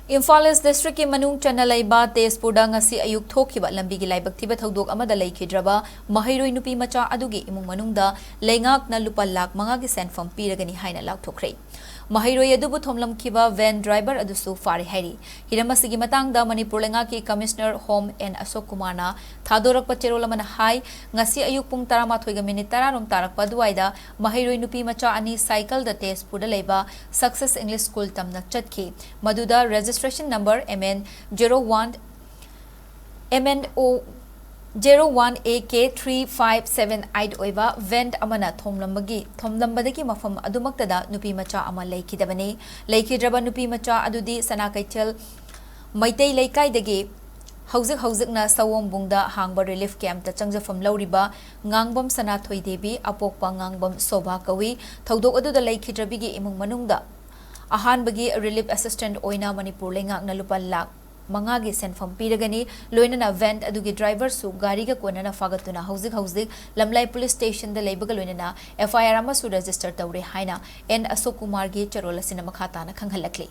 Imphal District ki manung chana laiba Tezpurda ngasi ayuk thokiba lambi gi laibak thiba thodok amada laikhidraba Maheiroi nupi macha adugi imung manungda leingak na lupa lakh manga gi senfam piragani haina laukthokre Maheiroi adubu Thomlamkhiba van driver adusu Phare Hairi hiramasigi matangda Manipur lenga ki Commissioner Home and Asok Kumar na thadorak pacherolamana hai ngasi ayuk pung 13 ga minute 10 rom tarak paduaida Maheiroi nupi macha ani cycle da Tezpurda leiba Success English School tamna chatki maduda registration number MNO 01AK3578 oiba vent amana thomlambadagi mafam adumaktada nupi macha ama laikidabani laikidraba nupi macha adudi sanakaitel maitai laikai hauzik na sawom bungda hangba relief camp ta changjafam lauriba ngangbam sana thoidebi apokpa ngangbam soba kawi thodok aduda laikidrabigi imung manungda ahanbagi relief assistant oina Manipur lengak na lupa lakh mangagi senfam piragani loinana vent adugi driver su gari ga konana fagatuna hauzik lamlai police station da leibaga loinana FIR ama su register tawre haina N Asok Kumar gi charola sina makhatana khanghalakli